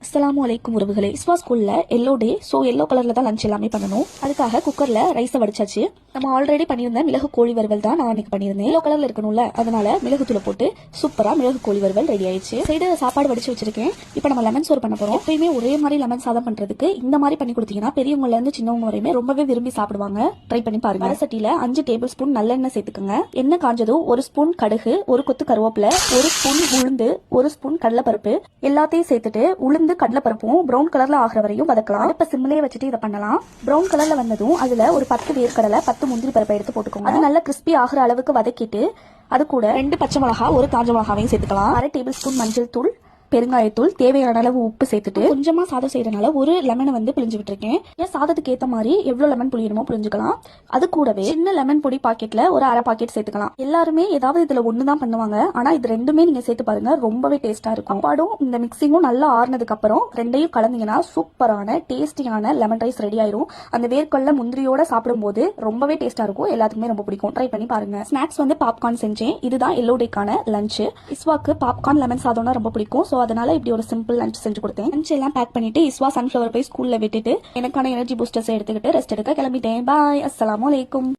அஸ்ஸலாமு அலைக்கும் உறவுகளே. இஸ்வா ஸ்கூல்ல எல்லோ டே, ஸோ எல்லோ கலர்ல தான் லஞ்ச் எல்லாமே பண்ணணும். அதுக்காக குக்கர்ல ரைஸை வடிச்சாச்சு. நம்ம ஆல்ரெடி பண்ணியிருந்த மிளகு கோழி வறுவல் தான் நான் அன்னைக்கு பண்ணியிருந்தேன். எல்லோ கலர்ல இருக்கணும்ல, அதனால மிளகு தூளை போட்டு சூப்பரா மிளகு கோழி வறுவல் ரெடி ஆயிடுச்சு. சைடு சாப்பாடு வடிச்சு வச்சிருக்கேன். இப்போ நம்ம லெமன் சோறு பண்ண போறோம். எப்பயுமே ஒரே மாதிரி லெமன் சாதம் பண்றதுக்கு இந்த மாதிரி பண்ணி கொடுத்தீங்கன்னா பெரியவங்கல இருந்து சின்னவங்க வரையுமே ரொம்பவே விரும்பி சாப்பிடுவாங்க. ட்ரை பண்ணி பாருங்க. வடசட்டியில 5 டேபிள் ஸ்பூன் நல்லெண்ணெய் சேர்த்துக்கோங்க. எண்ணெய் காஞ்சதும் 1 ஸ்பூன் கடுகு, 1 கொத்து கருவேப்பிலை, 1 ஸ்பூன் உளுந்து, 1 ஸ்பூன் கடலைப்பருப்பு எல்லாத்தையும் சேர்த்துட்டு உளுந்து கடலைப்பருப்பும் ப்ரௌன் கலர்ல ஆகிற வரையும் வதக்கலாம். இப்ப சிம்லயே வச்சுட்டு இதை பண்ணலாம். ப்ரௌன் கலர்ல வந்ததும் அதுல ஒரு 10 வேர்க்கடலை, 10 முந்திரி பருப்பை எடுத்து போட்டுக்கோங்க. அது நல்லா கிறிஸ்பி ஆகிற அளவுக்கு வதக்கிட்டு அது கூட 2 பச்சை மிளகா, 1 காஞ்ச மிளகாவையும் சேர்த்துக்கலாம். 1/2 டேபிள் ஸ்பூன் மஞ்சள் தூள், பெருங்காயத்தூள், தேவையான அளவு உப்பு சேர்த்துட்டு கொஞ்சமா சாதம் செய்யறதுனால ஒரு லெமனை பிழிஞ்சு விட்டுருக்கேன். ஏன் சாதத்துக்கு ஏத்த மாதிரி எவ்வளவு லெமன் புளியணுமோ புளிஞ்சுக்கலாம். அது கூடவே சின்ன லெமன் பொடி பாக்கெட்ல ஒரு 1/2 பாக்கெட் சேர்த்துக்கலாம். எல்லாருமே ஏதாவது இதுல ஒண்ணுதான் பண்ணுவாங்க, ஆனா இது ரெண்டுமே நீங்க சேர்த்து பாருங்க, ரொம்பவே டேஸ்டா இருக்கும். சாப்பாடும் இந்த மிக்சிங்கும் நல்லா ஆறுனதுக்கு அப்புறம் ரெண்டையும் கலந்தீங்கன்னா சூப்பரான டேஸ்டியான லெமன் ரைஸ் ரெடி ஆயிரும். அந்த வேர்க்கடலை முந்திரியோட சாப்பிடும் போது ரொம்பவே டேஸ்டா இருக்கும். எல்லாத்துக்குமே ரொம்ப பிடிக்கும். ட்ரை பண்ணி பாருங்க. ஸ்நாக்ஸ் பாப்கார்ன் செஞ்சேன். இதுதான் எல்லோ டேக்கான லஞ்ச். இஸ்வாக்கு பாப்கார்ன் லெமன் சாதம்னா ரொம்ப பிடிக்கும். சோ அதனால இப்படி ஒரு சிம்பிள் லஞ்ச் செஞ்சு கொடுத்தேன். லஞ்ச் எல்லாம் பேக் பண்ணிட்டு இஸ்வா சன்ஃபிளவர் போய் ஸ்கூல்ல விட்டுட்டு எனக்கான எனர்ஜி பூஸ்டர்ஸ் எடுத்துக்கிட்டு ரெஸ்ட் எடுக்க கிளம்பிட்டேன். பாய். அஸ்ஸலாமு அலைக்கும்.